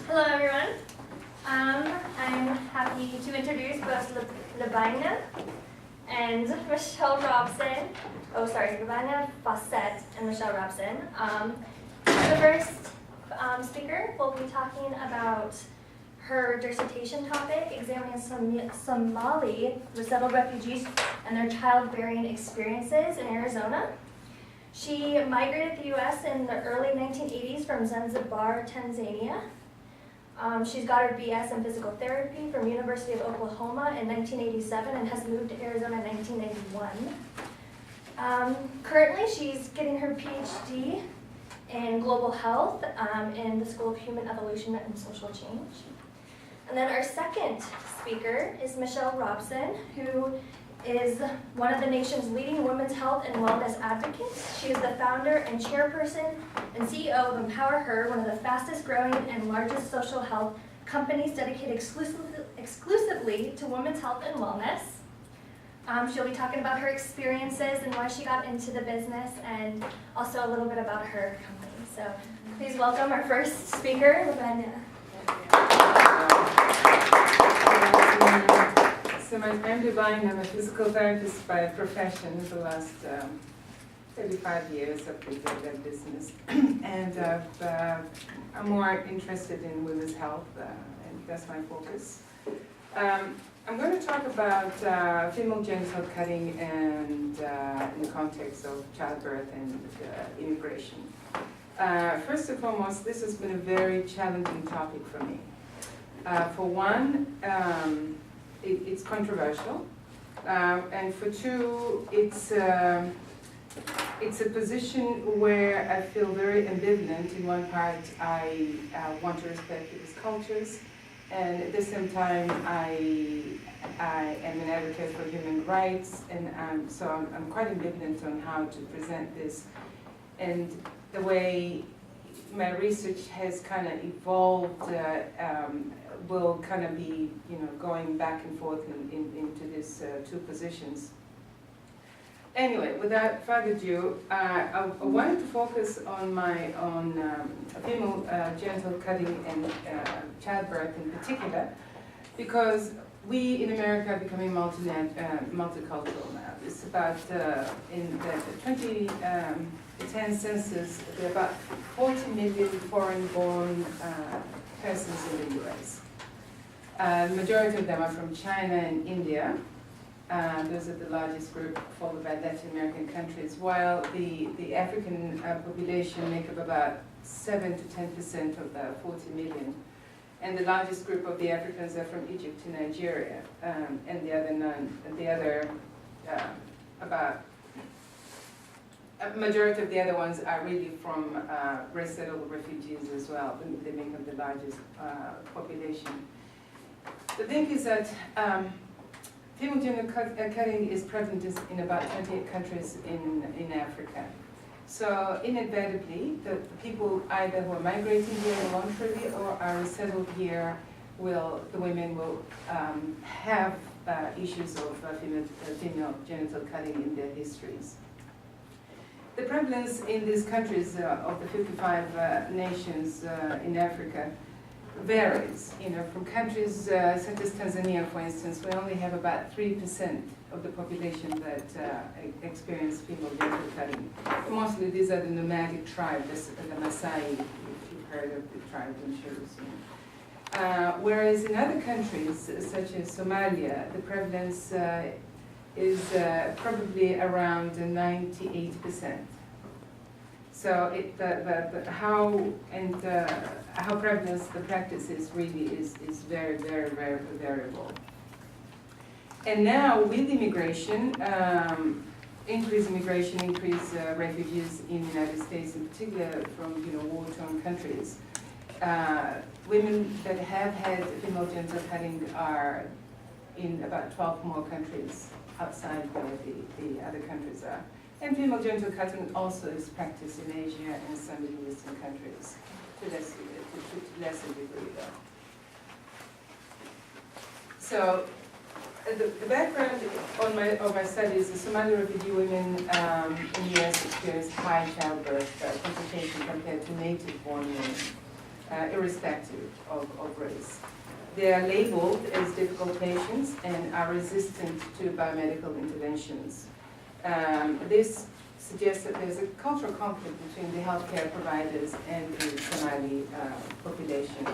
Hello, everyone. I'm happy to introduce both Lubayna and Michelle Robson. Lubayna Fawcett and Michelle Robson. The first speaker will be talking about her dissertation topic, examining Somali resettled refugees and their childbearing experiences in Arizona. She migrated to the U.S. in the early 1980s from Zanzibar, Tanzania. She's got her BS in physical therapy from University of Oklahoma in 1987 and has moved to Arizona in 1991. Currently, she's getting her PhD in global health in the School of Human Evolution and Social Change. And then our second speaker is Michelle Robson, who is one of the nation's leading women's health and wellness advocates. She is the founder and chairperson and CEO of EmpowerHER, one of the fastest growing and largest social health companies dedicated exclusively to women's health and wellness. She'll be talking about her experiences and why she got into the business, and also a little bit about her company. So please welcome our first speaker, Lubayna. So I'm Lubayna. I'm a physical therapist by profession for the last 35 years. I've been doing that business. And I'm more interested in women's health, and that's my focus. I'm going to talk about female genital cutting and in the context of childbirth and immigration. First and foremost, this has been a very challenging topic for me. For one, it's controversial, and for two, it's a position where I feel very ambivalent. In one part, I want to respect people's cultures, and at the same time, I am an advocate for human rights, and so I'm quite ambivalent on how to present this, and the way my research has kind of evolved will kind of be, going back and forth into these two positions. Anyway, without further ado, I wanted to focus on female genital cutting and childbirth in particular, because we in America are becoming multicultural now. It's about, in the 2010 census, there are about 40 million foreign-born persons in the U.S. The majority of them are from China and India. Those are the largest group, followed by Latin American countries, while the African population make up about 7 to 10% of the 40 million. And the largest group of the Africans are from Egypt to Nigeria, and a majority of the other ones are really from resettled refugees as well. They make up the largest population. The thing is that female genital cutting is prevalent in about 28 countries in Africa. So inadvertently, the people either who are migrating here voluntarily or are resettled here the women will have issues of female genital cutting in their histories. The prevalence in these countries of the 55 nations in Africa varies. From countries such as Tanzania, for instance, we only have about 3% of the population that experience female genital cutting. Mostly these are the nomadic tribes, the Maasai, if you've heard of the tribe, I'm sure you've seen. Whereas in other countries, such as Somalia, the prevalence is probably around 98%. So how prevalent the practice is really is very, very, very variable. And now with immigration, increased refugees in the United States, in particular from war-torn countries, women that have had female genital cutting are in about 12 more countries outside where the other countries are. And female genital cutting also is practiced in Asia and some Middle Eastern countries to lesser degree though. So the background of my studies is Somali refugee women in the U.S. experience high childbirth complication compared to native-born women. irrespective of race. They are labeled as difficult patients and are resistant to biomedical interventions. This suggests that there's a cultural conflict between the healthcare providers and the Somali population.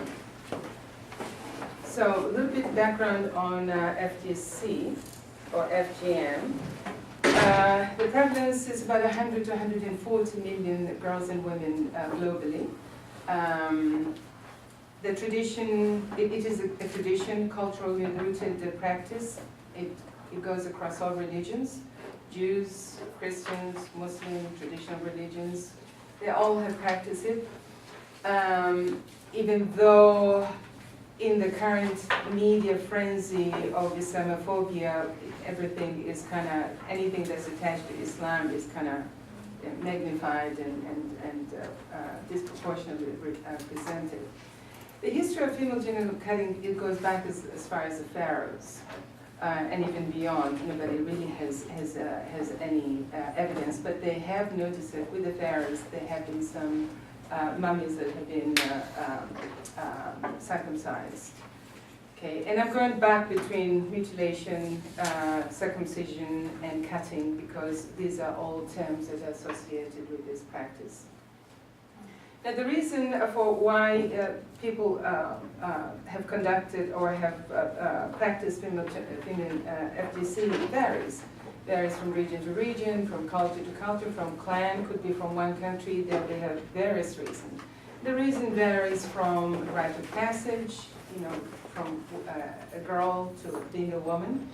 So a little bit background on FGC or FGM. The prevalence is about 100 to 140 million girls and women globally. The tradition, it is a tradition, culturally rooted practice. It goes across all religions, Jews, Christians, Muslim, traditional religions. They all have practiced it. Even though in the current media frenzy of Islamophobia, everything is kind of, anything that's attached to Islam is kind of magnified and disproportionately presented. The history of female genital cutting, it goes back as far as the pharaohs, and even beyond. Nobody really has any evidence, but they have noticed that with the pharaohs, there have been some mummies that have been circumcised. Okay, and I'm going back between mutilation, circumcision, and cutting because these are all terms that are associated with this practice. Now, the reason for why people have conducted or have practiced female FGC varies from region to region, from culture to culture, from clan, could be from one country. They have various reasons. The reason varies from rite of passage, you know, from a girl to being a woman,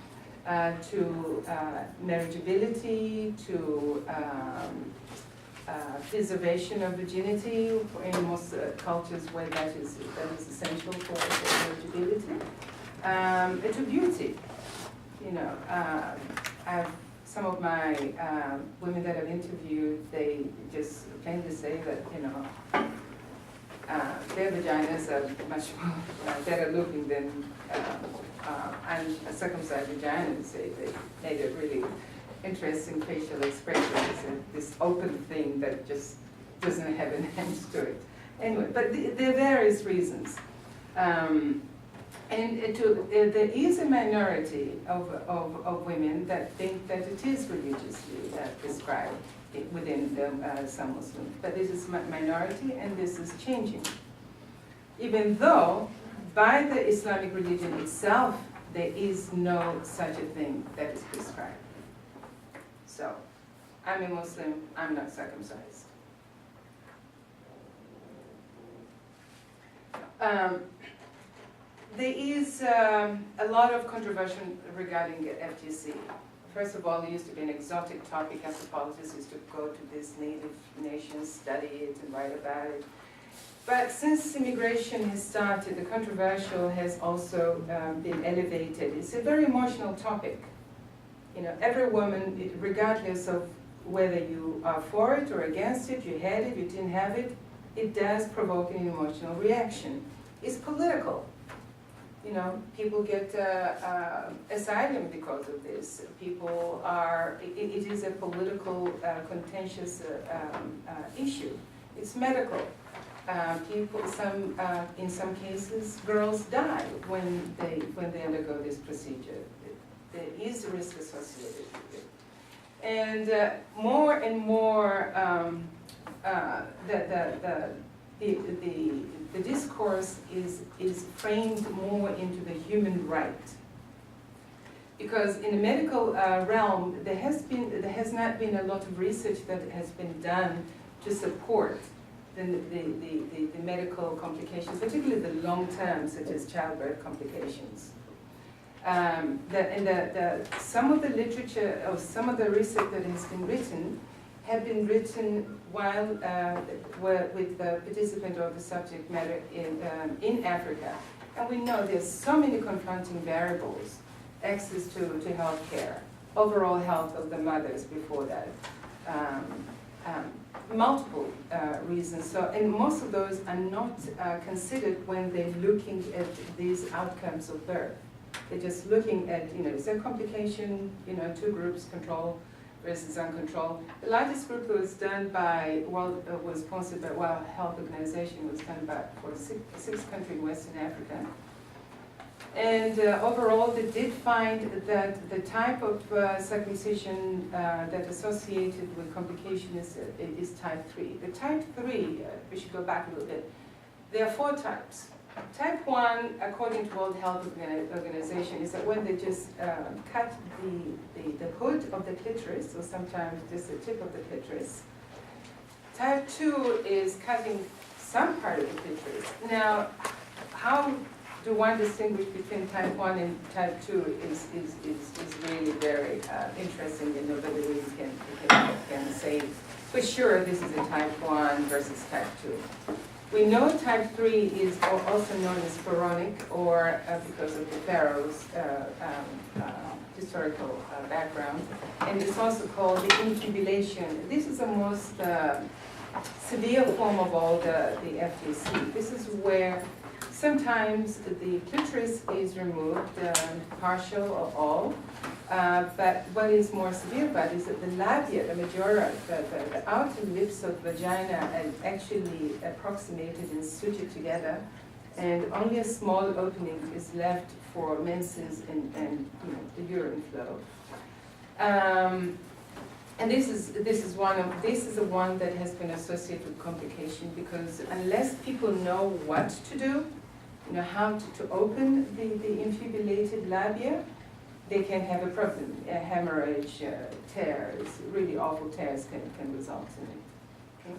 to marriageability, to preservation of virginity in most cultures where that is essential for marriageability, to beauty. You know, some of my women that I've interviewed, they just plainly say that, you know, their vaginas are much more better looking than uncircumcised vaginas. They made a really interesting facial expression. It's this open thing that just doesn't have an end to it. Anyway, but there are various reasons. And there is a minority of women that think that it is religiously prescribed within some Muslims. But this is minority, and this is changing. Even though, by the Islamic religion itself, there is no such a thing that is prescribed. So, I'm a Muslim, I'm not circumcised. There is a lot of controversy regarding FGC. First of all, it used to be an exotic topic. Anthropologists used to go to these native nations, study it, and write about it. But since immigration has started, the controversial has also been elevated. It's a very emotional topic. You know, every woman, regardless of whether you are for it or against it, you had it, you didn't have it, it does provoke an emotional reaction. It's political. You know, people get asylum because of this. People are, it is a political, contentious issue. It's medical. In some cases, girls die when they undergo this procedure. There is a risk associated with it. And more and more, the discourse is framed more into the human right. Because in the medical realm, there has not been a lot of research that has been done to support the medical complications, particularly the long-term, such as childbirth complications. Some of the literature or some of the research that has been written have been written while with the participant or the subject matter in Africa. And we know there's so many confronting variables: access to health care, overall health of the mothers before that, multiple reasons. So, and most of those are not considered when they're looking at these outcomes of birth. They're just looking at, you know, is there a complication, you know, two groups, control, versus uncontrolled. The largest group was done by, was sponsored by World Health Organization, was done by for six countries in Western Africa. And overall, they did find that the type of circumcision that associated with complication is type 3. The type 3, we should go back a little bit, there are 4 types. Type 1, according to World Health Organization, is that when they just cut the hood of the clitoris, or sometimes just the tip of the clitoris. Type 2 is cutting some part of the clitoris. Now, how do one distinguish between type 1 and type 2 is really very interesting, and nobody really can say for sure this is a type 1 versus type 2. We know type 3 is also known as pharaonic, or because of the pharaoh's historical background, and it's also called the infibulation. This is the most severe form of all the FGC. This is where sometimes the clitoris is removed, partial or all, but what is more severe about it is that the labia, the majora, the outer lips of the vagina are actually approximated and sutured together, and only a small opening is left for menses and the urine flow. And this is the one that has been associated with complication, because unless people know what to do, how to open the infibulated labia, they can have a problem. A hemorrhage, tears, really awful tears can result in it. Okay?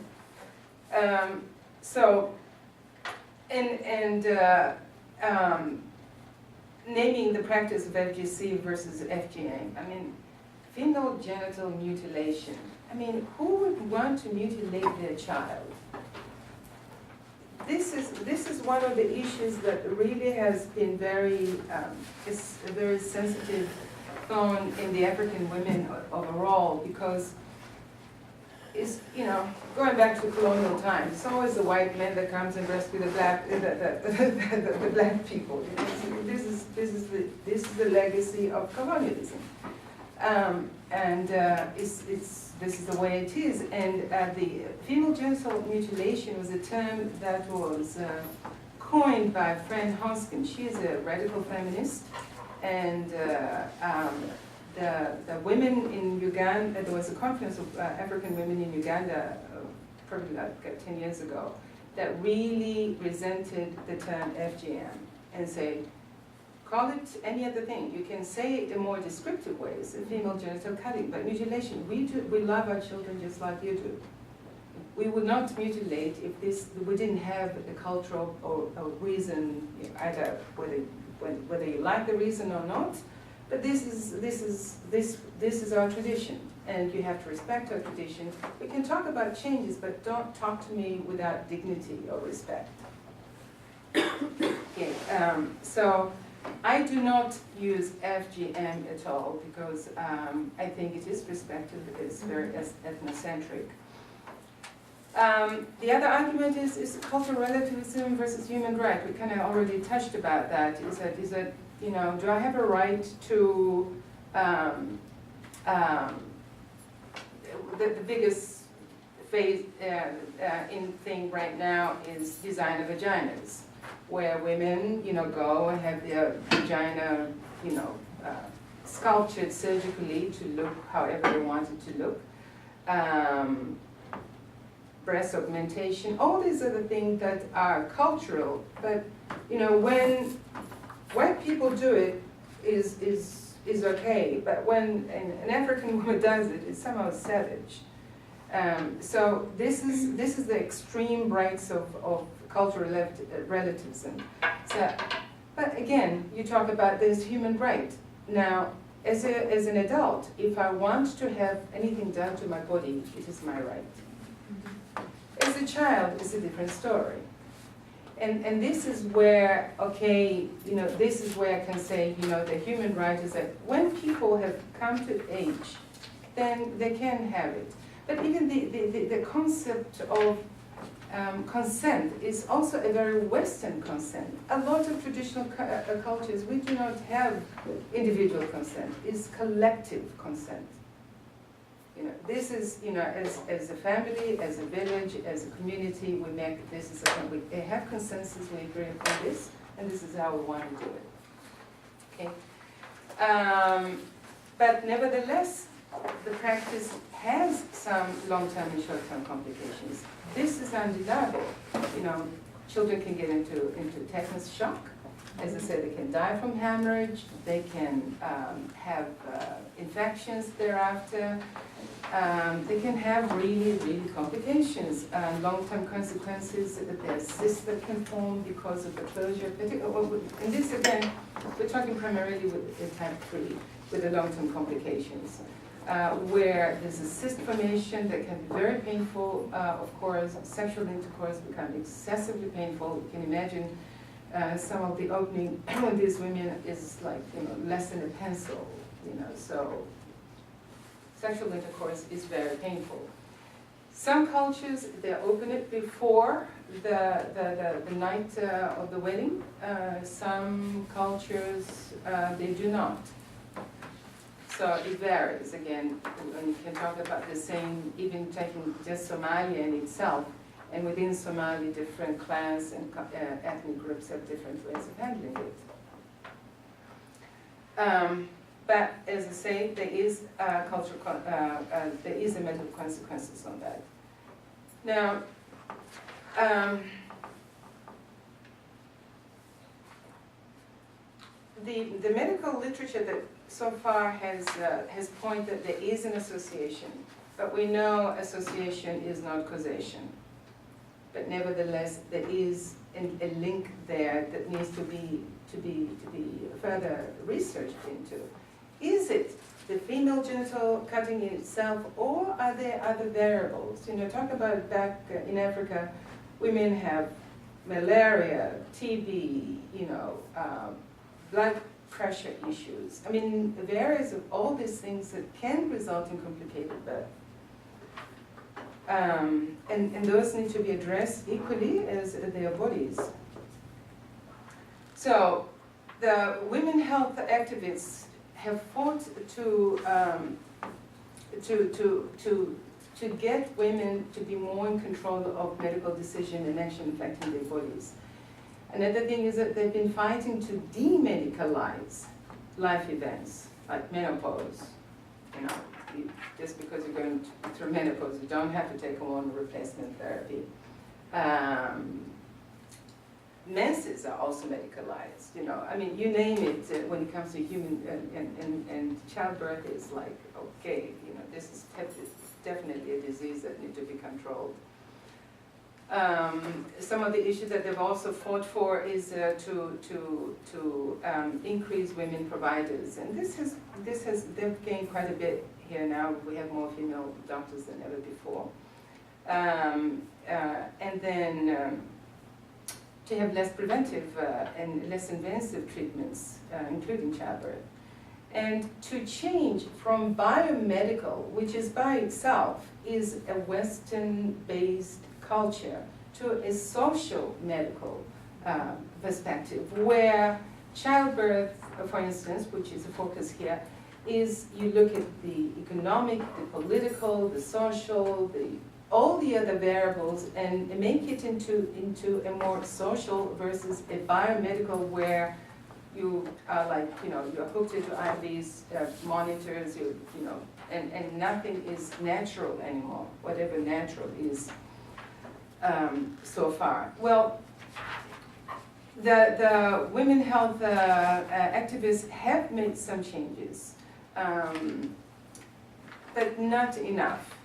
Naming the practice of FGC versus FGM. I mean, female genital mutilation. I mean, who would want to mutilate their child? This is one of the issues that really has been is a very sensitive tone in the African women overall, because it's, going back to colonial times, it's always the white man that comes and rescues the black people. This is the legacy of colonialism, this is the way it is. And the female genital mutilation was a term that was coined by Fran Hoskin. She is a radical feminist, and the women in Uganda, there was a conference of African women in Uganda probably like 10 years ago that really resented the term FGM and said, call it any other thing. You can say it in more descriptive ways, female genital cutting, but mutilation, we love our children just like you do. We would not mutilate if we didn't have a cultural or reason, either whether you like the reason or not. But this is our tradition, and you have to respect our tradition. We can talk about changes, but don't talk to me without dignity or respect. Okay, so I do not use FGM at all, because I think it is perspective, it's very ethnocentric. The other argument is cultural relativism versus human right. We kind of already touched about that. Is that do I have a right to the biggest phase thing right now is design of vaginas, where women, go and have their vagina, sculptured surgically to look however they want it to look. Breast augmentation, all these are the things that are cultural, but, when white people do it, is okay, but when an African woman does it, it's somehow savage. So this is the extreme rights of cultural relativism. So, but again, you talk about this human right. Now, as an adult, if I want to have anything done to my body, it is my right. As a child, it's a different story. And this is where, this is where I can say, the human right is that when people have come to age, then they can have it. But even the concept of consent is also a very Western consent. A lot of traditional cultures, we do not have individual consent, it's collective consent. You know, this is, you know, as a family, as a village, as a community, we make this is we have consensus, we agree upon this, and this is how we want to do it. Okay. But nevertheless, the practice has some long-term and short-term complications. This is undeniable. You know, children can get into tetanus shock. As I said, they can die from hemorrhage. They can have infections thereafter. They can have really, really complications, long-term consequences. Their cysts that can form because of the closure. And this, again, we're talking primarily with type 3, with the long-term complications, where there's a cyst formation that can be very painful. Of course, sexual intercourse becomes excessively painful. You can imagine some of the opening with these women is like, you know, less than a pencil, you know, so sexual intercourse is very painful. Some cultures, they open it before the night of the wedding. Some cultures, they do not. So it varies. Again, and you can talk about the same, even taking just Somalia in itself, and within Somalia, different clans and ethnic groups have different ways of handling it. But as I say, there is there is a medical consequences on that. Now, the medical literature that so far has pointed that there is an association, but we know association is not causation. But nevertheless, there is a link there that needs to be further researched into. Is it the female genital cutting in itself, or are there other variables? You know, talk about back in Africa, women have malaria, TB, you know, blood pressure issues. I mean, various of all these things that can result in complicated birth. And those need to be addressed equally as their bodies. So the women health activists have fought to get women to be more in control of medical decision and action affecting their bodies. Another thing is that they've been fighting to demedicalize life events like menopause. You know, just because you're going through menopause, you don't have to take hormone replacement therapy. Menses are also medicalized, you know. I mean, you name it when it comes to human, and childbirth is like, okay, you know, this is definitely a disease that needs to be controlled. Some of the issues that they've also fought for is to increase women providers, and they've gained quite a bit here now. We have more female doctors than ever before, and then to have less preventive and less invasive treatments, including childbirth, and to change from biomedical, which is by itself is a Western-based culture, to a social medical perspective, where childbirth, for instance, which is a focus here, is you look at the economic, the political, the social, all the other variables, and make it into a more social versus a biomedical, where you are like, you know, you're hooked into IVs, monitors, you know, and nothing is natural anymore, whatever natural is so far. Well, the women health activists have made some changes, but not enough.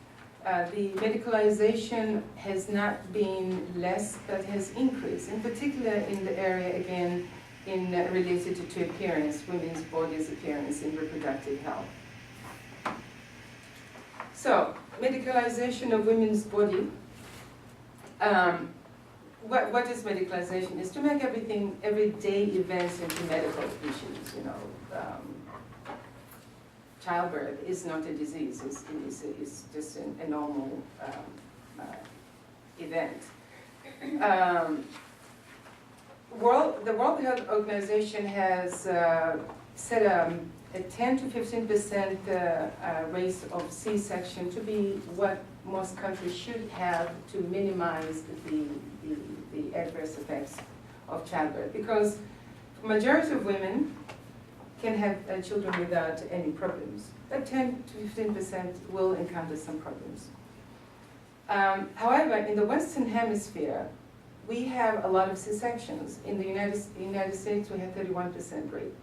The medicalization has not been less, but has increased, in particular in the area, again, related to appearance, women's bodies' appearance in reproductive health. So, medicalization of women's body. What is medicalization? Is to make everyday events into medical issues, you know. Childbirth is not a disease, it's just a normal event. The World Health Organization has set a 10 to 15% rate of C-section to be what most countries should have to minimize the adverse effects of childbirth. Because the majority of women can have children without any problems, but 10 to 15% will encounter some problems. However, in the Western Hemisphere, we have a lot of C-sections. In the United States, we have 31% rate.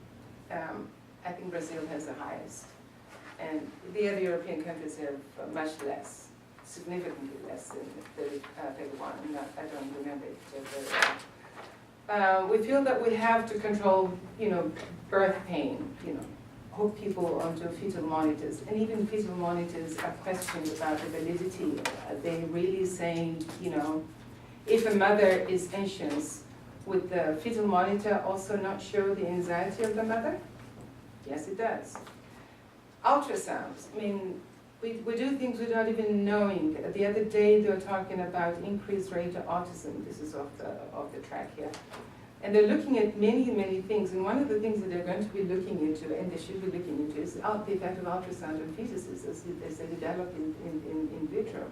I think Brazil has the highest. And the other European countries have much less, significantly less than 31. I don't remember it very well. We feel that we have to control, birth pain, hook people onto fetal monitors. And even fetal monitors are questioned about the validity. Are they really saying, if a mother is anxious, would the fetal monitor also not show the anxiety of the mother? Yes, it does. Ultrasounds, we do things without even knowing. The other day they were talking about increased rate of autism. This is off the track here. And they're looking at many, many things. And one of the things that they're going to be looking into, and they should be looking into, is the effect of ultrasound on fetuses as they develop in vitro.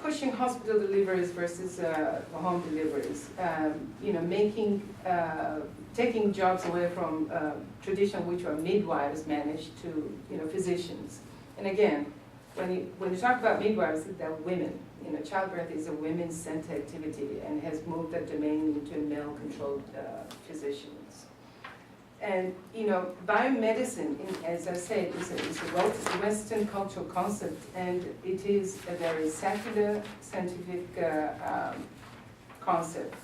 Pushing hospital deliveries versus home deliveries. Taking jobs away from traditional, which are midwives managed, to physicians. And again, when you talk about midwives, they're women. Childbirth is a women's-centered activity and has moved that domain into male-controlled physicians. And biomedicine, as I said, is a Western cultural concept, and it is a very secular, scientific concept.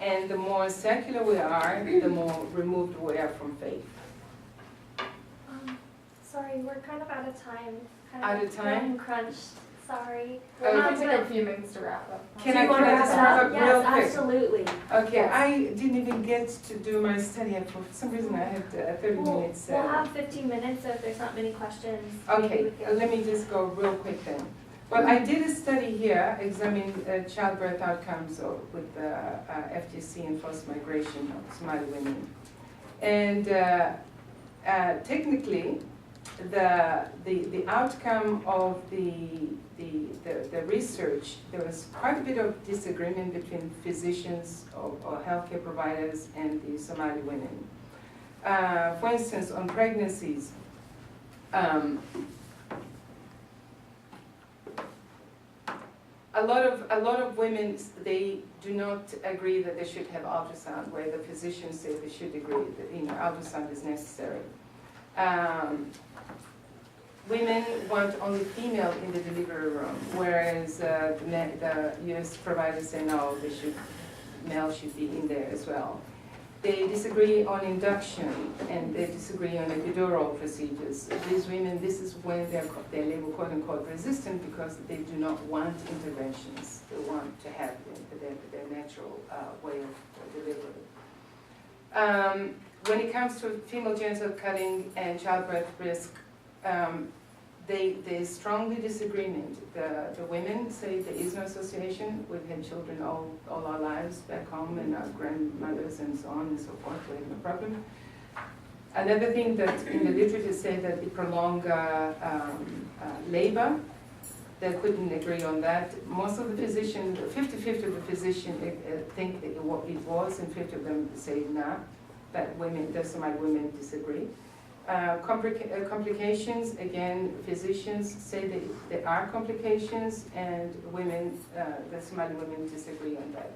And the more secular we are, the more removed we are from faith. Sorry, we're kind of out of time. Out of time? Crunched. Sorry. We can take a few minutes to wrap up. Can I just wrap up real quick? Yes, absolutely. Okay, Yes. I didn't even get to do my study. For some reason, I had 30 minutes. We'll have 15 minutes, so if there's not many questions, Okay, maybe we can. let me just go real quick then. Well, I did a study here examining childbirth outcomes with FGC and forced migration of Somali women. And technically, the outcome of the research, there was quite a bit of disagreement between physicians or healthcare providers and the Somali women. For instance, on pregnancies, a lot of women, they do not agree that they should have ultrasound, where the physicians say they should agree that ultrasound is necessary. Women want only female in the delivery room, whereas the US providers say no, male should be in there as well. They disagree on induction, and they disagree on epidural procedures. These women, this is when they're labeled quote-unquote resistant, because they do not want interventions. They want to have their natural way of delivery. When it comes to female genital cutting and childbirth risk, there's strongly disagreement. The women say there is no association. We've had children all our lives back home, and our grandmothers and so on and so forth. We have no problem. Another thing that in the literature say that it prolonged labor. They couldn't agree on that. Most of the physicians, 50-50 of the physicians think it was, and 50 of them say nah. But some women disagree. Complications, again, physicians say that there are complications, and women, the Somali women disagree on that.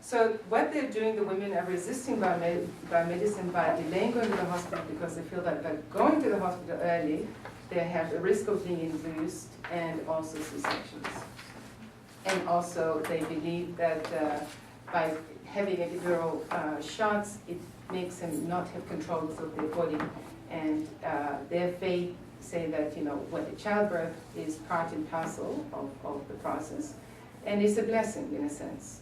So what they're doing, the women are resisting biomedicine by delaying going to the hospital, because they feel that by going to the hospital early, they have a risk of being induced and also C-sections. And also they believe that by having epidural shots, it makes them not have control of their body. And their faith say that, when childbirth is part and parcel of the process, and it's a blessing in a sense.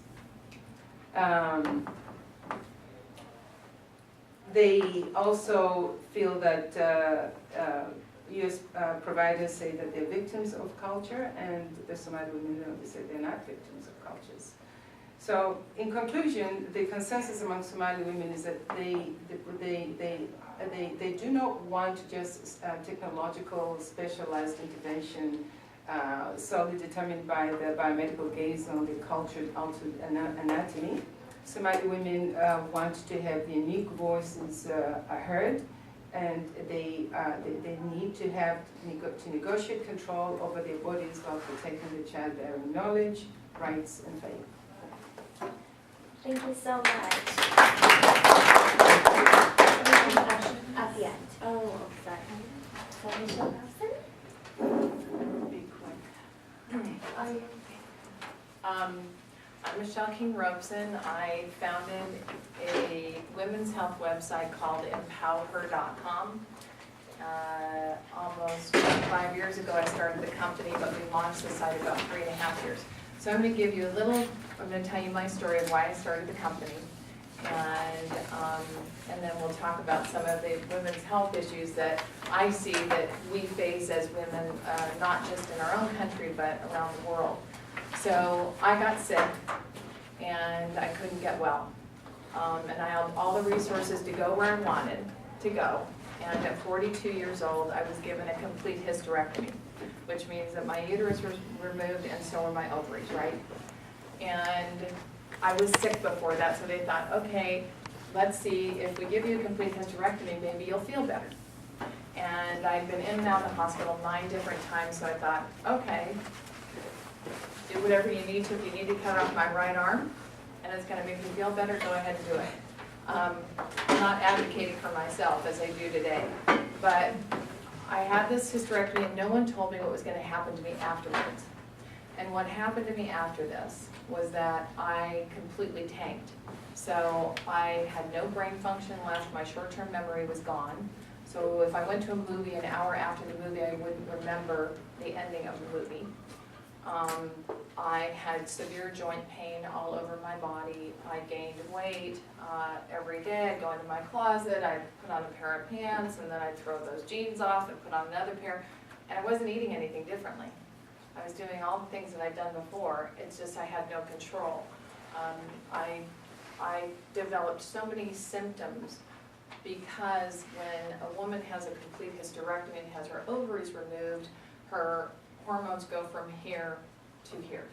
They also feel that US providers say that they're victims of culture, and the Somali women, they say they're not victims of cultures. So in conclusion, the consensus among Somali women is that they do not want just technological specialized intervention solely determined by the biomedical gaze on the cultured altered anatomy. Somali women want to have unique voices heard, and they need to have to negotiate control over their bodies while protecting the childbearing knowledge, rights, and faith. Thank you so much. At the end. Oh, sorry. So Michelle Robson? Be quick. Are you? I'm Michelle King Robson. I founded a women's health website called EmpowerHER.com. Almost 5 years ago I started the company, but we launched the site about 3.5 years. So I'm going to give you I'm going to tell you my story of why I started the company, and then we'll talk about some of the women's health issues that I see that we face as women, not just in our own country, but around the world. So I got sick, and I couldn't get well. And I had all the resources to go where I wanted to go. And at 42 years old, I was given a complete hysterectomy, which means that my uterus was removed and so were my ovaries, right? And I was sick before that, so they thought, okay, let's see, if we give you a complete hysterectomy, maybe you'll feel better. And I'd been in and out of the hospital 9 different times, so I thought, okay, do whatever you need to. If you need to cut off my right arm and it's going to make me feel better, go ahead and do it. I'm not advocating for myself as I do today, but I had this hysterectomy and no one told me what was going to happen to me afterwards. And what happened to me after this was that I completely tanked. So I had no brain function left, my short-term memory was gone. So if I went to a movie an hour after the movie, I wouldn't remember the ending of the movie. I had severe joint pain all over my body. I gained weight every day. I'd go into my closet, I'd put on a pair of pants, and then I'd throw those jeans off and put on another pair. And I wasn't eating anything differently. I was doing all the things that I'd done before. It's just I had no control. I developed so many symptoms because when a woman has a complete hysterectomy and has her ovaries removed, her hormones go from here to here.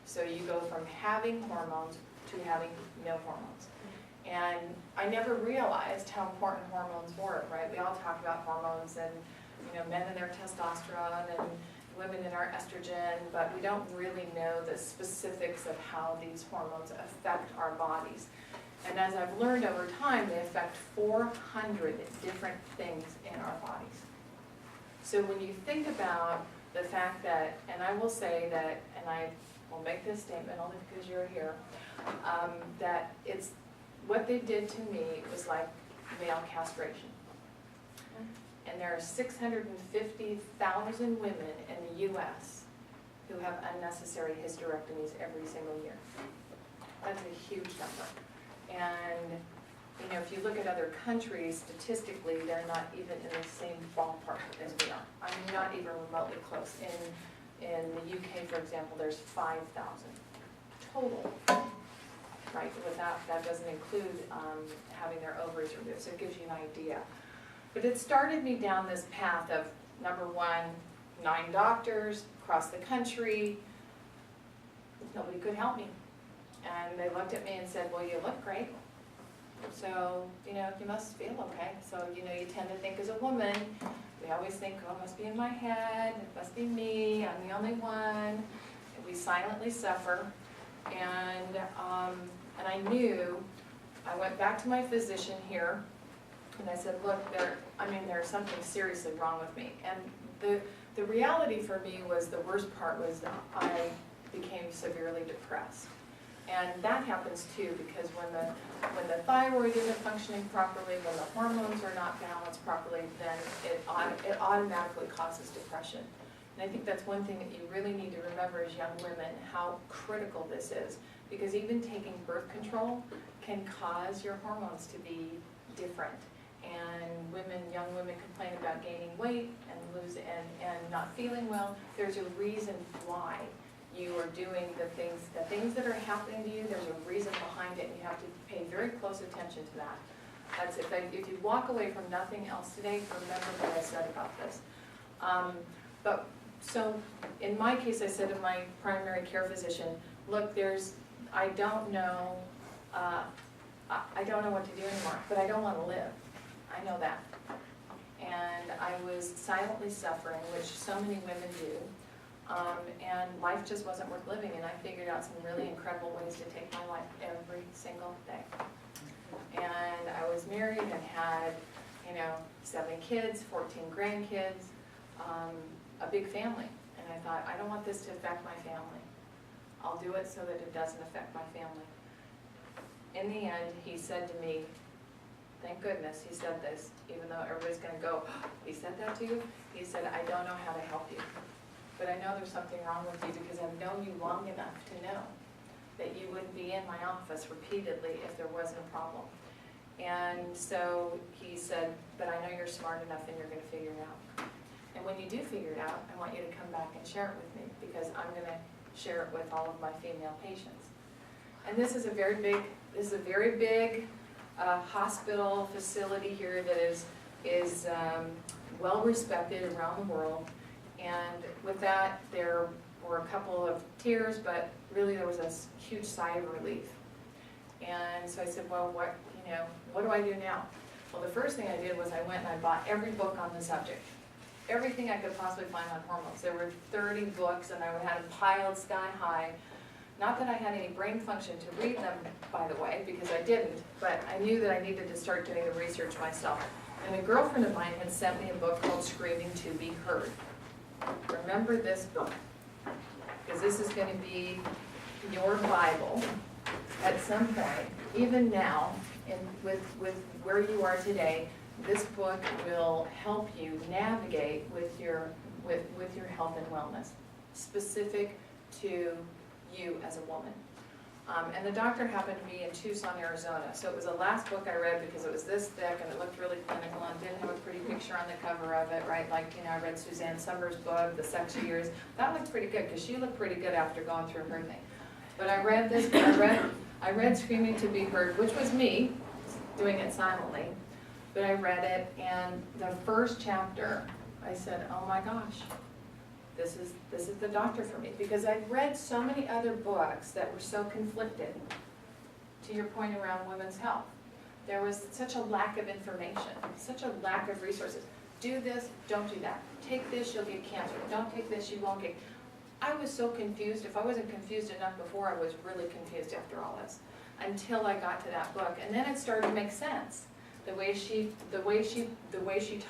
So you go from having hormones to having no hormones. And I never realized how important hormones were, right? We all talk about hormones and, men and their testosterone and women in our estrogen, but we don't really know the specifics of how these hormones affect our bodies. And as I've learned over time, they affect 400 different things in our bodies. So when you think about the fact that, and I will say that, and I will make this statement only because you're here, that it's, what they did to me was like male castration. And there are 650,000 women in the U.S. who have unnecessary hysterectomies every single year. That's a huge number. And if you look at other countries, statistically, they're not even in the same ballpark as we are. I mean, not even remotely close. In the UK, for example, there's 5,000 total, right? That doesn't include having their ovaries removed, so it gives you an idea. But it started me down this path of, number one, 9 doctors across the country. Nobody could help me. And they looked at me and said, well, you look great. So, you must feel okay. So, you tend to think as a woman, we always think, oh, it must be in my head, it must be me, I'm the only one. And we silently suffer. And I knew, I went back to my physician here, and I said, look, there's something seriously wrong with me. And the reality for me was, the worst part was that I became severely depressed. And that happens too, because when the thyroid isn't functioning properly, when the hormones are not balanced properly, then it automatically causes depression. And I think that's one thing that you really need to remember as young women, how critical this is. Because even taking birth control can cause your hormones to be different. And young women complain about gaining weight and not feeling well. There's a reason why you are doing the things that are happening to you, there's a reason behind it, and you have to pay very close attention to that. That's if you walk away from nothing else today, remember what I said about this. So in my case, I said to my primary care physician, look, I don't know what to do anymore, but I don't want to live. I know that. And I was silently suffering, which so many women do. And life just wasn't worth living, and I figured out some really incredible ways to take my life every single day. And I was married and had, 7 kids, 14 grandkids, a big family. And I thought, I don't want this to affect my family. I'll do it so that it doesn't affect my family. In the end, he said to me, thank goodness he said this, even though everybody's going to go, he said that to you? He said, I don't know how to help you, but I know there's something wrong with you because I've known you long enough to know that you wouldn't be in my office repeatedly if there wasn't a problem. And so he said, but I know you're smart enough and you're going to figure it out. And when you do figure it out, I want you to come back and share it with me, because I'm going to share it with all of my female patients. And this is a very big hospital facility here that is well respected around the world. And with that, there were a couple of tears, but really there was a huge sigh of relief. And so I said, well, what do I do now? Well, the first thing I did was I went and I bought every book on the subject. Everything I could possibly find on hormones. There were 30 books, and I had them piled sky high. Not that I had any brain function to read them, by the way, because I didn't, but I knew that I needed to start doing the research myself. And a girlfriend of mine had sent me a book called Screaming to be Heard. Remember this book, because this is going to be your Bible at some point. Even now, with where you are today, this book will help you navigate with your health and wellness, specific to you as a woman. And the doctor happened to be in Tucson, Arizona, so it was the last book I read because it was this thick and it looked really clinical and didn't have a pretty picture on the cover of it, right? Like, I read Suzanne Summers' book, The Sex Years. That looked pretty good because she looked pretty good after going through her thing. But I read this, I read Screaming to be Heard, which was me doing it silently. But I read it, and the first chapter, I said, oh my gosh, this is the doctor for me. Because I'd read so many other books that were so conflicted, to your point around women's health. There was such a lack of information, such a lack of resources. Do this, don't do that. Take this, you'll get cancer. Don't take this, you won't get. I was so confused. If I wasn't confused enough before, I was really confused after all this, until I got to that book. And then it started to make sense. The way she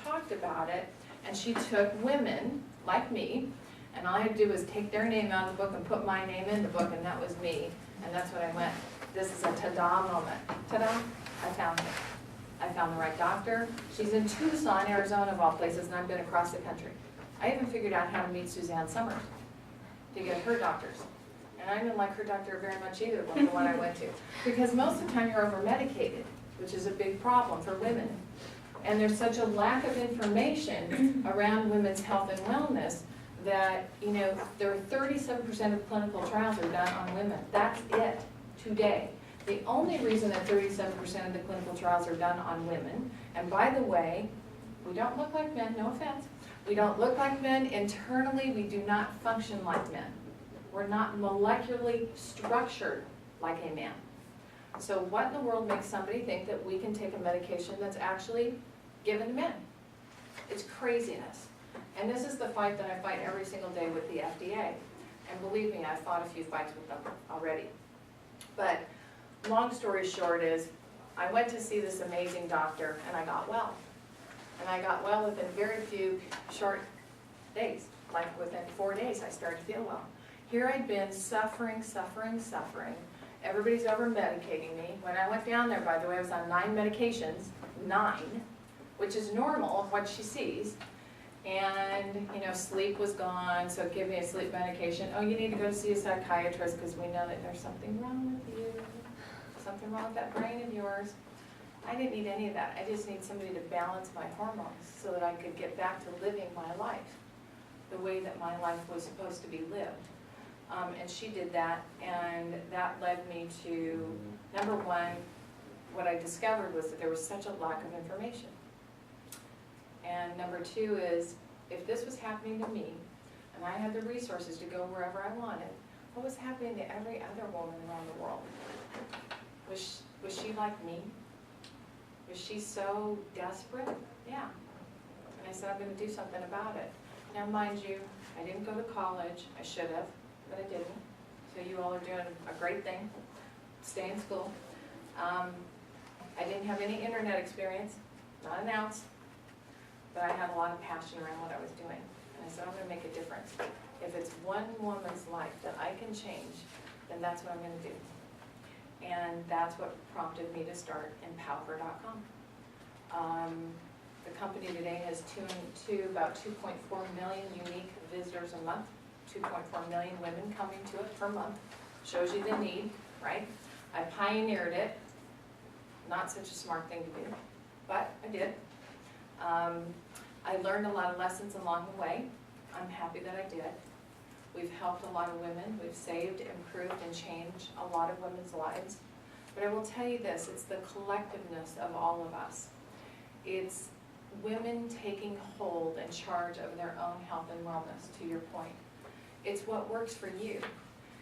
talked about it, and she took women like me, and all I had to do was take their name out of the book and put my name in the book, and that was me. And that's what I went, this is a ta-da moment. Ta-da, I found it. I found the right doctor. She's in Tucson, Arizona, of all places, and I've been across the country. I even figured out how to meet Suzanne Summers to get her doctors. And I didn't like her doctor very much either, the one I went to. Because most of the time you're over-medicated, which is a big problem for women. And there's such a lack of information around women's health and wellness that, there are 37% of clinical trials are done on women. That's it today. The only reason that 37% of the clinical trials are done on women, and by the way, we don't look like men, no offense. We don't look like men. Internally, we do not function like men. We're not molecularly structured like a man. So what in the world makes somebody think that we can take a medication that's actually given to men? It's craziness. And this is the fight that I fight every single day with the FDA. And believe me, I've fought a few fights with them already. But long story short is, I went to see this amazing doctor and I got well. And I got well within very few short days. Like within 4 days, I started to feel well. Here I'd been suffering. Everybody's over-medicating me. When I went down there, by the way, I was on 9 medications, 9, which is normal of what she sees. And, sleep was gone, so give me a sleep medication. Oh, you need to go see a psychiatrist because we know that there's something wrong with you, something wrong with that brain of yours. I didn't need any of that. I just need somebody to balance my hormones so that I could get back to living my life the way that my life was supposed to be lived. And she did that, and that led me to, number one, what I discovered was that there was such a lack of information. And number two is, if this was happening to me, and I had the resources to go wherever I wanted, what was happening to every other woman around the world? Was she like me? Was she so desperate? Yeah. And I said, I'm going to do something about it. Now, mind you, I didn't go to college. I should have, but I didn't. So you all are doing a great thing. Stay in school. I didn't have any internet experience, not an ounce, but I had a lot of passion around what I was doing. And I said, I'm going to make a difference. If it's one woman's life that I can change, then that's what I'm going to do. And that's what prompted me to start EmpowerHER.com. The company today has about 2.4 million unique visitors a month, 2.4 million women coming to it per month. Shows you the need, right? I pioneered it. Not such a smart thing to do, but I did. I learned a lot of lessons along the way. I'm happy that I did. We've helped a lot of women. We've saved, improved, and changed a lot of women's lives. But I will tell you this, it's the collectiveness of all of us. It's women taking hold and charge of their own health and wellness, to your point. It's what works for you.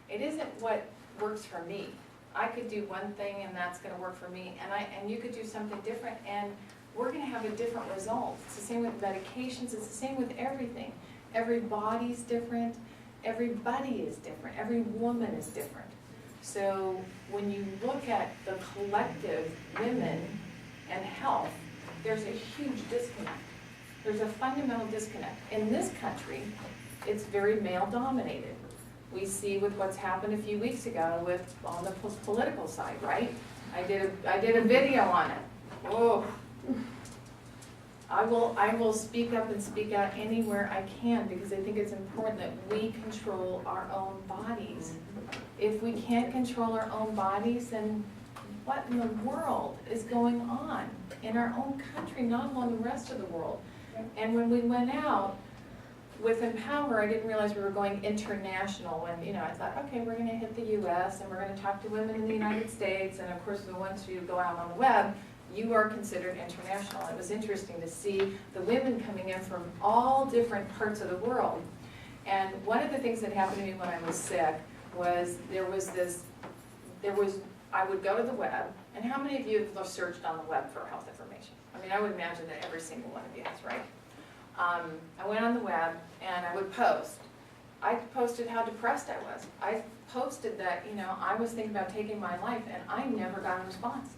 It isn't what works for me. I could do one thing and that's going to work for me, and you could do something different, and we're going to have a different result. It's the same with medications. It's the same with everything. Every body's different. Everybody is different. Every woman is different. So when you look at the collective women and health, there's a huge disconnect. There's a fundamental disconnect. In this country, it's very male-dominated. We see with what's happened a few weeks ago on the political side, right? I did a video on it. Oh, I will speak up and speak out anywhere I can, because I think it's important that we control our own bodies. If we can't control our own bodies, then what in the world is going on in our own country, not along the rest of the world? And when we went out with EmpowerHER, I didn't realize we were going international. And I thought, okay, we're going to hit the U.S. and we're going to talk to women in the United States, and of course, the ones who go out on the web, you are considered international. It was interesting to see the women coming in from all different parts of the world. And one of the things that happened to me when I was sick was I would go to the web, and how many of you have searched on the web for health information? I mean, I would imagine that every single one of you has, right? I went on the web and I would post. I posted how depressed I was. I posted that, I was thinking about taking my life, and I never got a response.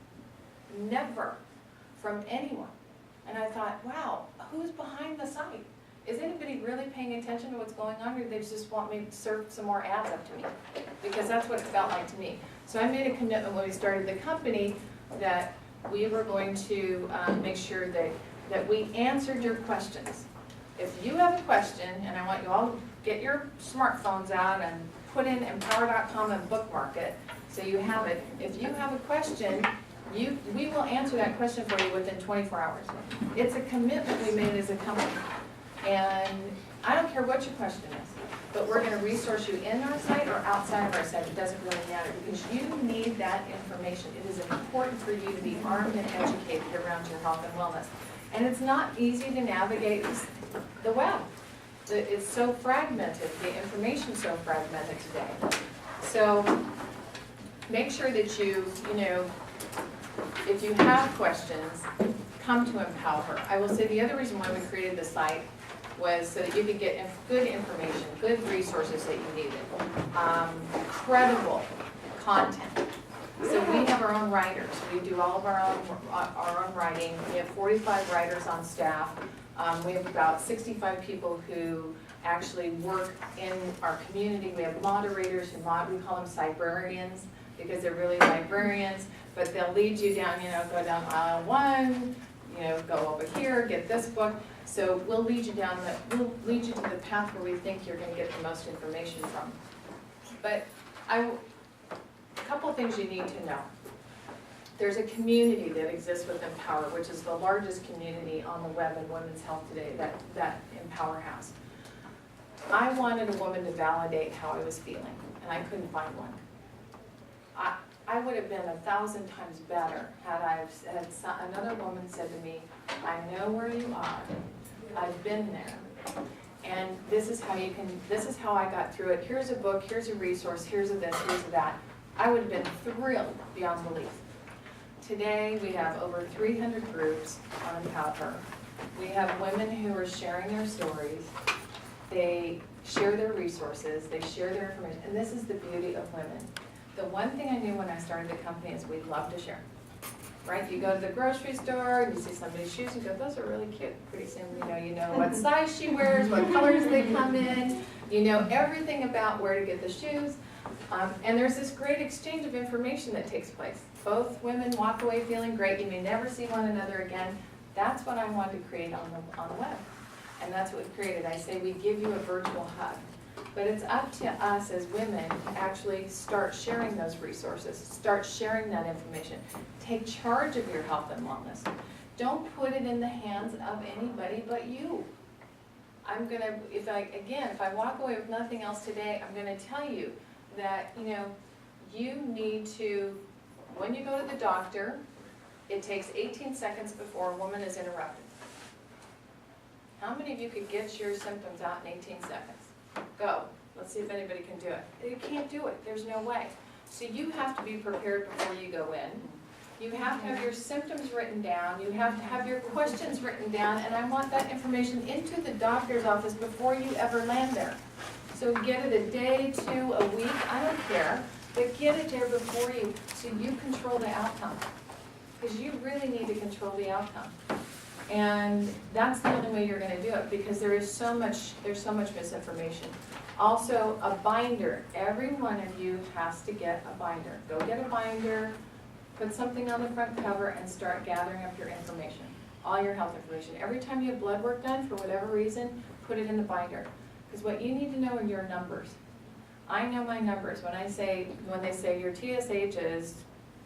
Never, from anyone. And I thought, wow, who's behind the site? Is anybody really paying attention to what's going on, or do they just want me to serve some more ads up to me? Because that's what it felt like to me. So I made a commitment when we started the company that we were going to make sure that we answered your questions. If you have a question, and I want you all to get your smartphones out and put in EmpowerHER.com and bookmark it so you have it. If you have a question, we will answer that question for you within 24 hours. It's a commitment we made as a company. And I don't care what your question is, but we're going to resource you in our site or outside of our site. It doesn't really matter, because you need that information. It is important for you to be armed and educated around your health and wellness. And it's not easy to navigate the web. It's so fragmented. The information's so fragmented today. So make sure that if you have questions, come to EmpowerHER. I will say the other reason why we created the site was so that you could get good information, good resources that you needed, credible content. So we have our own writers. We do all of our own writing. We have 45 writers on staff. We have about 65 people who actually work in our community. We have moderators, we call them librarians, because they're really librarians, but they'll lead you down, go down aisle 1, go over here, get this book. So we'll lead you to the path where we think you're going to get the most information from. But a couple things you need to know. There's a community that exists with EmpowerHER, which is the largest community on the web in women's health today that EmpowerHER has. I wanted a woman to validate how I was feeling, and I couldn't find one. I would have been 1,000 times better had another woman said to me, I know where you are, I've been there, and this is how I got through it. Here's a book, here's a resource, here's a this, here's a that. I would have been thrilled beyond belief. Today, we have over 300 groups on EmpowerHER. We have women who are sharing their stories. They share their resources, they share their information, and this is the beauty of women. The one thing I knew when I started the company is we love to share, right? You go to the grocery store and you see somebody's shoes and go, those are really cute. Pretty soon you know what size she wears, what colors they come in, you know everything about where to get the shoes. And there's this great exchange of information that takes place. Both women walk away feeling great. You may never see one another again. That's what I wanted to create on the web. And that's what we've created. I say we give you a virtual hug. But it's up to us as women to actually start sharing those resources, start sharing that information. Take charge of your health and wellness. Don't put it in the hands of anybody but you. If I walk away with nothing else today, I'm gonna tell you that, you need to, when you go to the doctor, it takes 18 seconds before a woman is interrupted. How many of you could get your symptoms out in 18 seconds? Go. Let's see if anybody can do it. You can't do it. There's no way. So you have to be prepared before you go in. You have to have your symptoms written down. You have to have your questions written down. And I want that information into the doctor's office before you ever land there. So get it a day, 2, a week, I don't care. But get it there before you, so you control the outcome. Because you really need to control the outcome. And that's the only way you're going to do it, because there's so much misinformation. Also, a binder. Every one of you has to get a binder. Go get a binder, put something on the front cover, and start gathering up your information. All your health information. Every time you have blood work done, for whatever reason, put it in the binder. Because what you need to know are your numbers. I know my numbers. When they say your TSH is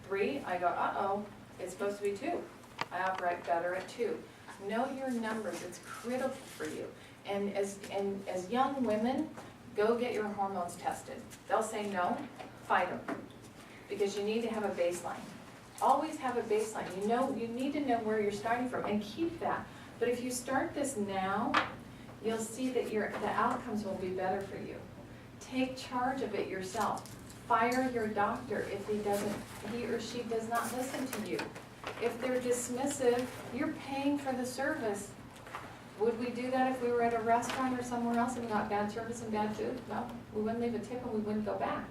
3, I go, uh-oh, it's supposed to be 2. I operate better at 2. Know your numbers. It's critical for you. And as young women, go get your hormones tested. They'll say no, fight them. Because you need to have a baseline. Always have a baseline. You need to know where you're starting from and keep that. But if you start this now, you'll see that the outcomes will be better for you. Take charge of it yourself. Fire your doctor if he or she does not listen to you. If they're dismissive, you're paying for the service. Would we do that if we were at a restaurant or somewhere else and got bad service and bad food? No, we wouldn't leave a tip and we wouldn't go back.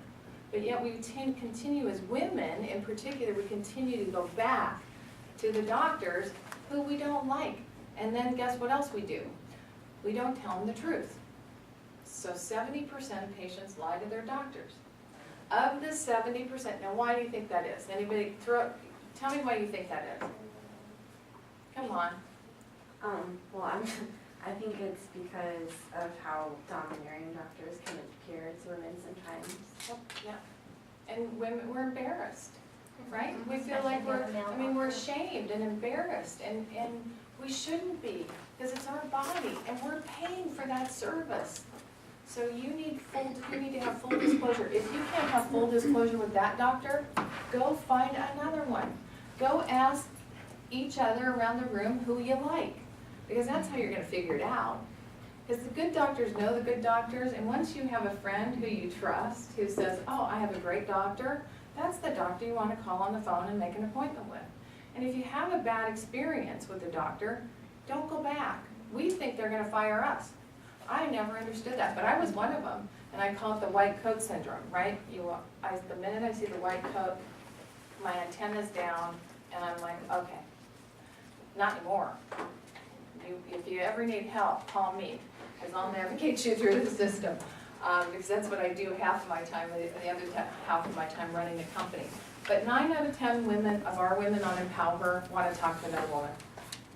But yet we continue as women, in particular, we continue to go back to the doctors who we don't like. And then guess what else we do? We don't tell them the truth. So 70% of patients lie to their doctors. Of the 70%, now why do you think that is? Anybody tell me why you think that is. Come on. I think it's because of how domineering doctors can appear to women sometimes. Oh, yeah. And women, we're embarrassed, right? We feel like we're ashamed and embarrassed, and we shouldn't be, because it's our body, and we're paying for that service. So you need to have full disclosure. If you can't have full disclosure with that doctor, go find another one. Go ask each other around the room who you like, because that's how you're going to figure it out. Because the good doctors know the good doctors, and once you have a friend who you trust, who says, oh, I have a great doctor, that's the doctor you want to call on the phone and make an appointment with. And if you have a bad experience with the doctor, don't go back. We think they're going to fire us. I never understood that, but I was one of them, and I call it the white coat syndrome, right? The minute I see the white coat, my antenna's down, and I'm like, okay, not anymore. If you ever need help, call me, because I'll navigate you through the system, because that's what I do half of my time, the other half of my time running the company. But 9 out of 10 of our women on EmpowerHER want to talk to another woman.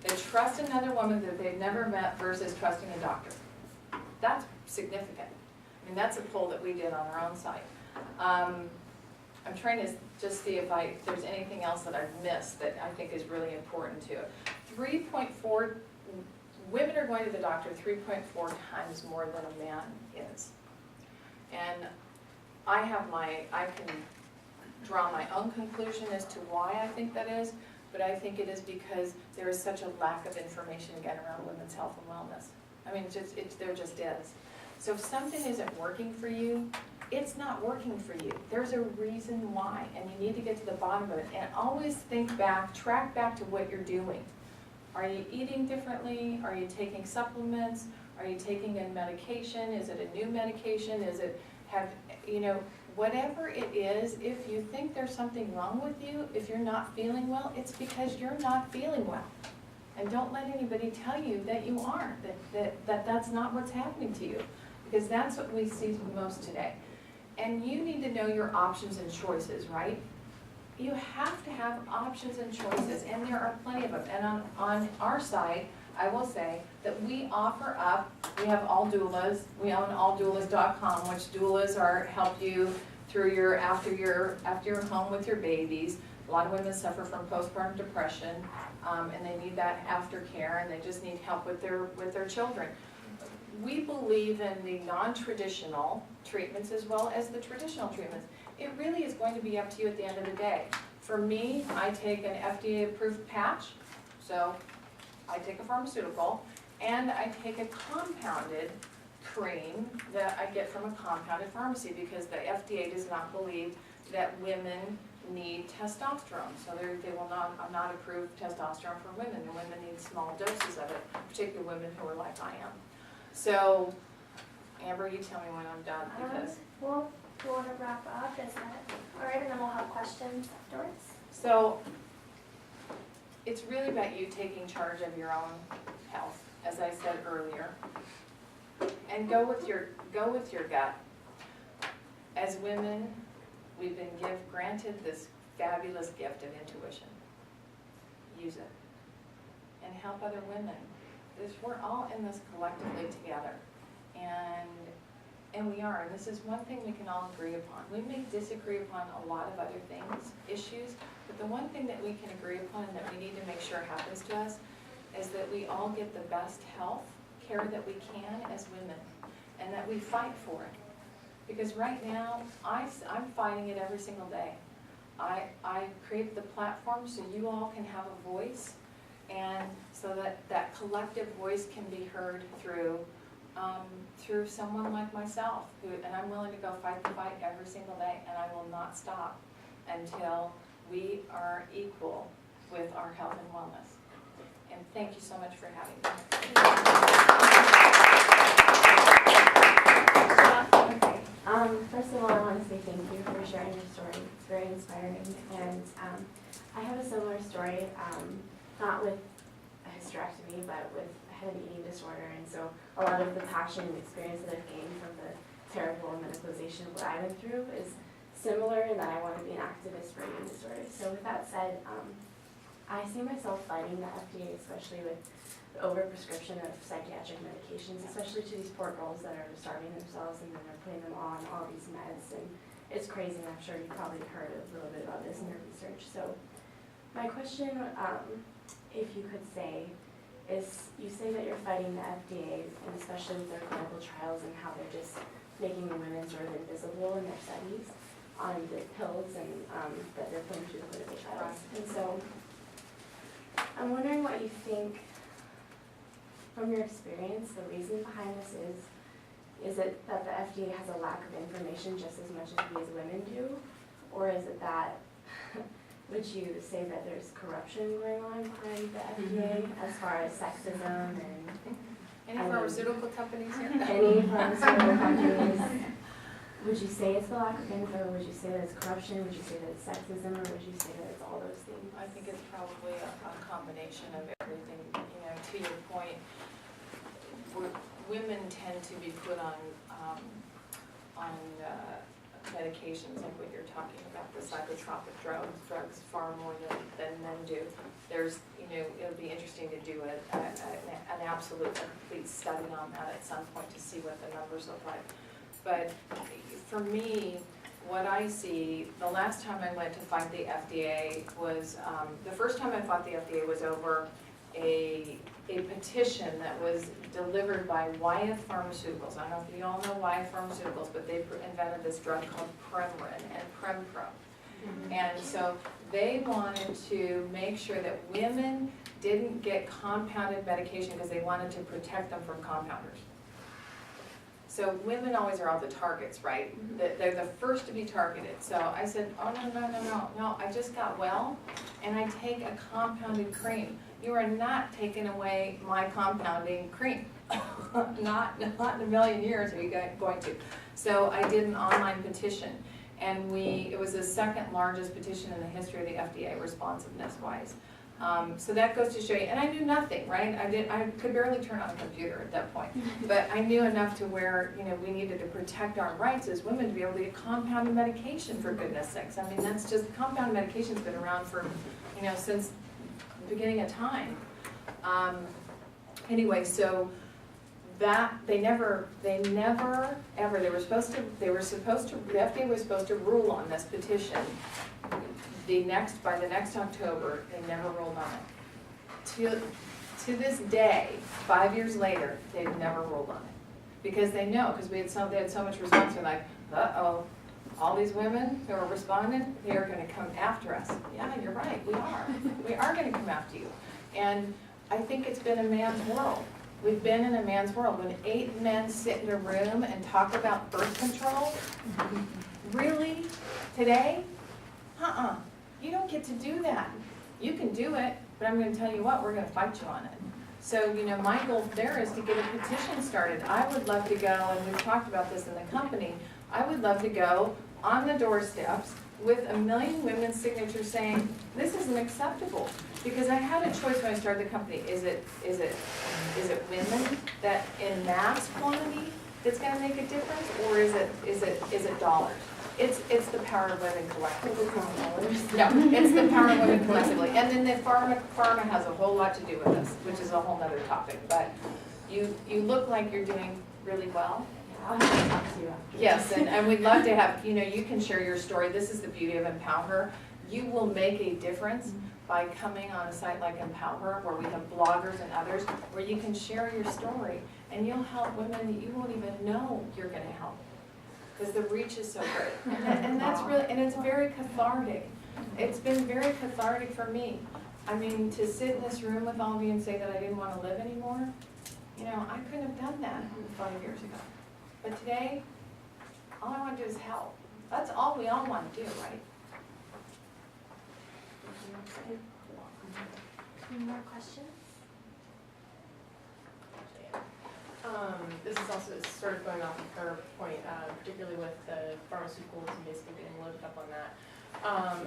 They trust another woman that they've never met versus trusting a doctor. That's significant. I mean, that's a poll that we did on our own site. I'm trying to just see if there's anything else that I've missed that I think is really important to it. 3.4 women are going to the doctor 3.4 times more than a man is. And I can draw my own conclusion as to why I think that is, but I think it is because there is such a lack of information again around women's health and wellness. I mean, there just is. So if something isn't working for you, it's not working for you. There's a reason why, and you need to get to the bottom of it. And always think back, track back to what you're doing. Are you eating differently? Are you taking supplements? Are you taking a medication? Is it a new medication? Is it whatever it is, if you think there's something wrong with you, if you're not feeling well, it's because you're not feeling well. And don't let anybody tell you that you aren't, that's not what's happening to you. Because that's what we see most today. And you need to know your options and choices, right? You have to have options and choices, and there are plenty of them. And on our side, I will say that we offer up, we have all doulas, we own alldoulas.com, which doulas help you through after you're home with your babies. A lot of women suffer from postpartum depression, and they need that aftercare, and they just need help with their children. We believe in the non-traditional treatments as well as the traditional treatments. It really is going to be up to you at the end of the day. For me, I take an FDA-approved patch, so I take a pharmaceutical, and I take a compounded cream that I get from a compounded pharmacy because the FDA does not believe that women need testosterone. So they will not approve testosterone for women, and women need small doses of it, particularly women who are like I am. So, Amber, you tell me when I'm done, because... Well, we want to wrap up, is that all right? And then we'll have questions afterwards. So, it's really about you taking charge of your own health, as I said earlier, and go with your gut. As women, we've been granted this fabulous gift of intuition. Use it, and help other women. We're all in this collectively together, and we are. And this is one thing we can all agree upon. We may disagree upon a lot of other things, issues, but the one thing that we can agree upon and that we need to make sure happens to us is that we all get the best health care that we can as women, and that we fight for it. Because right now, I'm fighting it every single day. I create the platform so you all can have a voice, and so that collective voice can be heard through someone like myself, and I'm willing to go fight the fight every single day, and I will not stop until we are equal with our health and wellness. And thank you so much for having me. First of all, I want to say thank you for sharing your story. It's very inspiring, and I have a similar story, not with a hysterectomy, but with I had an eating disorder, and so a lot of the passion and experience that I've gained from the terrible medicalization of what I went through is similar in that I want to be an activist for eating disorders. So with that said, I see myself fighting the FDA, especially with the overprescription of psychiatric medications, especially to these poor girls that are starving themselves and then they're putting them on all these meds. And it's crazy, and I'm sure you've probably heard a little bit about this in your research. So my question, if you could say, is you say that you're fighting the FDA, and especially with their clinical trials and how they're just making the women sort of invisible in their studies on the pills and that they're putting through the clinical trials. And so I'm wondering what you think, from your experience, the reason behind this is it that the FDA has a lack of information just as much as we as women do? Or is it that, would you say that there's corruption going on behind the FDA as far as sexism and... Any pharmaceutical companies here? Any pharmaceutical companies? Would you say it's the lack of info? Would you say that it's corruption? Would you say that it's sexism? Or would you say that it's all those things? I think it's probably a combination of everything. To your point, women tend to be put on medications like what you're talking about, the psychotropic drugs far more than men do. There's, it'll be interesting to do an absolute, complete study on that at some point to see what the numbers look like. But for me, what I see, the last time I went to fight the FDA was, the first time I fought the FDA was over a petition that was delivered by Wyeth Pharmaceuticals. I don't know if you all know Wyeth Pharmaceuticals, but they invented this drug called Premarin and Prempro. And so they wanted to make sure that women didn't get compounded medication because they wanted to protect them from compounders. So women always are all the targets, right? They're the first to be targeted. So I said, oh, no, I just got well and I take a compounded cream. You are not taking away my compounding cream. not in a million years are you going to. So I did an online petition, and it was the second largest petition in the history of the FDA responsiveness-wise. So that goes to show you, and I knew nothing, right? I could barely turn on a computer at that point, but I knew enough to where, we needed to protect our rights as women to be able to get compounded medication, for goodness sakes. I mean, that's just, compounded medication's been around for, since the beginning of time. Anyway, so that, the FDA was supposed to rule on this petition by the next October. They never ruled on it. To this day, 5 years later, they've never ruled on it. Because they know, because they had so much response, they're like, uh-oh, all these women who are responding, they are gonna come after us. Yeah, you're right, we are. We are gonna come after you. And I think it's been a man's world. We've been in a man's world. When 8 men sit in a room and talk about birth control, really, today? You don't get to do that. You can do it, but I'm going to tell you what, we're going to fight you on it. So, my goal there is to get a petition started. I would love to go, and we've talked about this in the company, I would love to go on the doorsteps with 1 million women's signatures saying, this isn't acceptable. Because I had a choice when I started the company. Is it women that in mass quantity that's going to make a difference, or is it dollars? It's the power of women collectively. No, it's the power of women collectively. And then the pharma has a whole lot to do with this, which is a whole other topic. But you look like you're doing really well. I'll have to talk to you after. Yes, and we'd love to have, you can share your story. This is the beauty of EmpowerHER. You will make a difference by coming on a site like EmpowerHER, where we have bloggers and others, where you can share your story, and you'll help women that you won't even know you're going to help, because the reach is so great. And that's really, and it's very cathartic. It's been very cathartic for me. I mean, to sit in this room with all of you and say that I didn't want to live anymore, I couldn't have done that 5 years ago. But today, all I want to do is help. That's all we all want to do, right? Any more questions? This is also sort of going off of her point, particularly with the pharmaceuticals and basically getting loaded up on that.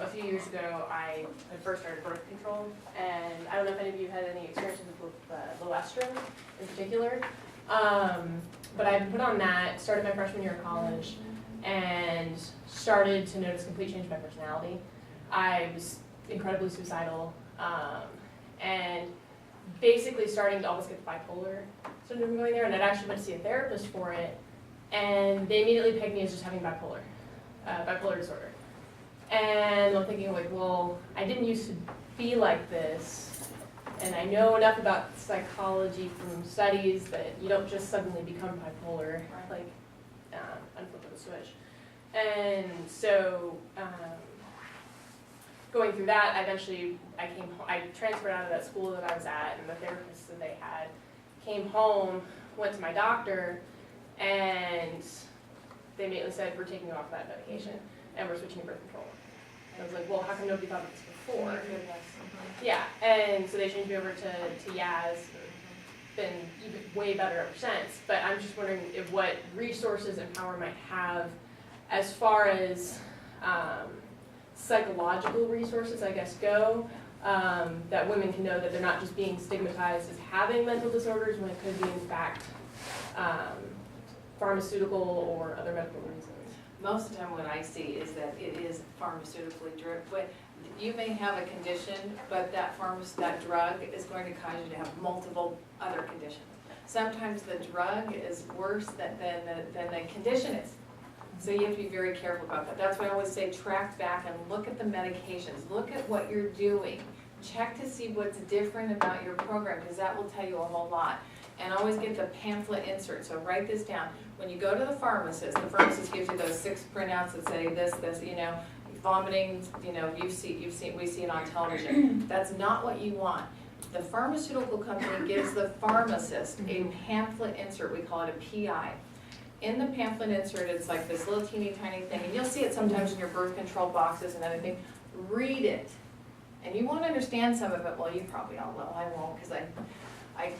A few years ago, I had first started birth control, and I don't know if any of you had any experiences with Loestrin in particular, but I put on that, started my freshman year of college, and started to notice complete change in my personality. I was incredibly suicidal, and basically starting to almost get bipolar sort of going there, and I'd actually went to see a therapist for it, and they immediately pegged me as just having bipolar disorder. And I'm thinking like, well, I didn't used to be like this, and I know enough about psychology from studies that you don't just suddenly become bipolar, like unflip of a switch. And so going through that, I transferred out of that school that I was at, and the therapist that they had came home, went to my doctor, and they immediately said, we're taking you off that medication, and we're switching to birth control. And I was like, well, how come nobody thought of this before? Yeah, and so they changed me over to Yaz. Been even way better ever since, but I'm just wondering what resources Empower might have as far as psychological resources, I guess, go, that women can know that they're not just being stigmatized as having mental disorders when it could be, in fact, pharmaceutical or other medical reasons. Most of the time what I see is that it is pharmaceutically driven. But you may have a condition, but that drug is going to cause you to have multiple other conditions. Sometimes the drug is worse than the condition is. So you have to be very careful about that. That's why I always say track back and look at the medications. Look at what you're doing check to see what's different about your program, because that will tell you a whole lot. And always get the pamphlet insert, so write this down. When you go to the pharmacist gives you those 6 printouts that say this, you know, vomiting, you know, we see it on television. That's not what you want. The pharmaceutical company gives the pharmacist a pamphlet insert, we call it a PI. In the pamphlet insert, it's like this little teeny tiny thing, and you'll see it sometimes in your birth control boxes and everything. Read it. And you won't understand some of it, well, you probably all will, I won't, because I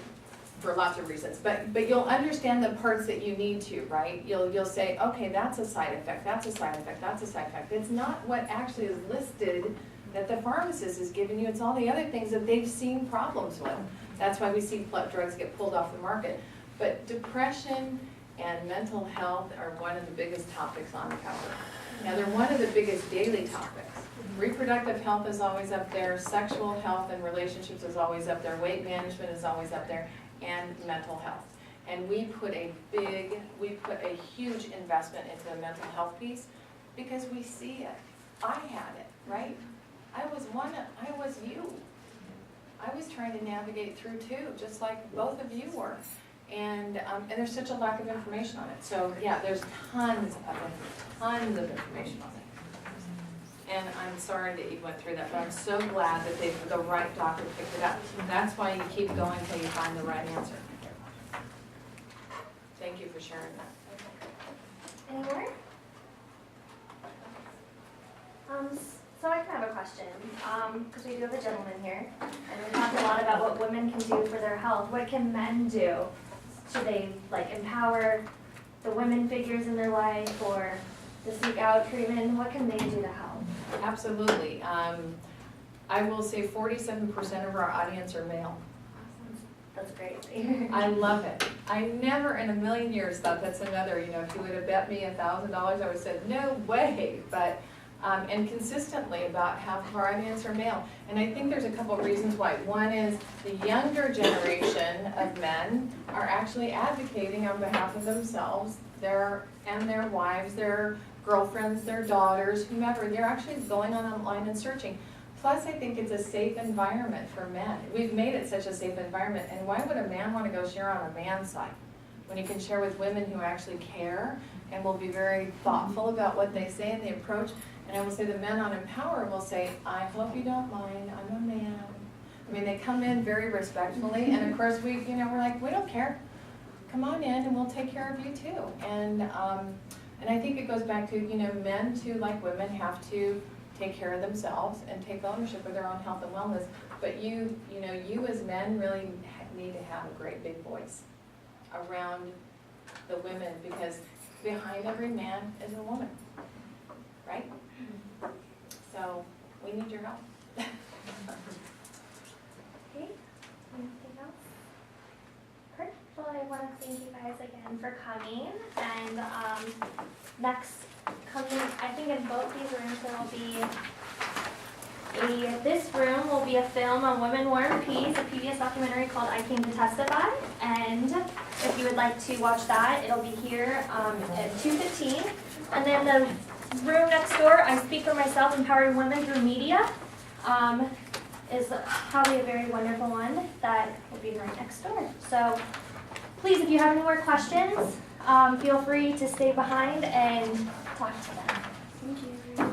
for lots of reasons, but you'll understand the parts that you need to, right? You'll say, okay, that's a side effect, that's a side effect, that's a side effect. It's not what actually is listed that the pharmacist is giving you, it's all the other things that they've seen problems with. That's why we see drugs get pulled off the market. But depression and mental health are one of the biggest topics on the cover. Now, they're one of the biggest daily topics. Reproductive health is always up there, sexual health and relationships is always up there, weight management is always up there, and mental health. And we put a huge investment into the mental health piece because we see it. I had it, right? I was you. I was trying to navigate through too, just like both of you were. And there's such a lack of information on it. So yeah, there's tons of information on it. And I'm sorry that you went through that, but I'm so glad that the right doctor picked it up. That's why you keep going until you find the right answer. Thank you for sharing that. Any more? So I kind of have a question, because we do have a gentleman here, and we talked a lot about what women can do for their health. What can men do? Should they empower the women figures in their life, or to seek out treatment? What can they do to help? Absolutely. I will say 47% of our audience are male. That's great. I love it. I never in a million years thought that's another, if you would have bet me $1,000, I would have said, no way. But, and consistently about half of our audience are male. And I think there's a couple of reasons why. One is the younger generation of men are actually advocating on behalf of themselves, their wives, their girlfriends, their daughters, whomever. They're actually going online and searching. Plus, I think it's a safe environment for men. We've made it such a safe environment, and why would a man want to go share on a man's site when you can share with women who actually care and will be very thoughtful about what they say and the approach? And I will say the men on Empower will say, I hope you don't mind, I'm a man. I mean, they come in very respectfully, and of course we're like, we don't care. Come on in and we'll take care of you too. And I think it goes back to, men too, like women, have to take care of themselves and take ownership of their own health and wellness. But you as men really need to have a great big voice around the women, because behind every man is a woman, right? So we need your help. Okay, anything else? Perfect. Well, I want to thank you guys again for coming. And next coming, I think in both these rooms there will be this room will be a film on Women, War, and Peace, a PBS documentary called I Came to Testify. And if you would like to watch that, it'll be here at 2:15. And then the room next door, I Speak for Myself, Empowering Women Through Media, is probably a very wonderful one that will be right next door. So please, if you have any more questions, feel free to stay behind and talk to them. Thank you.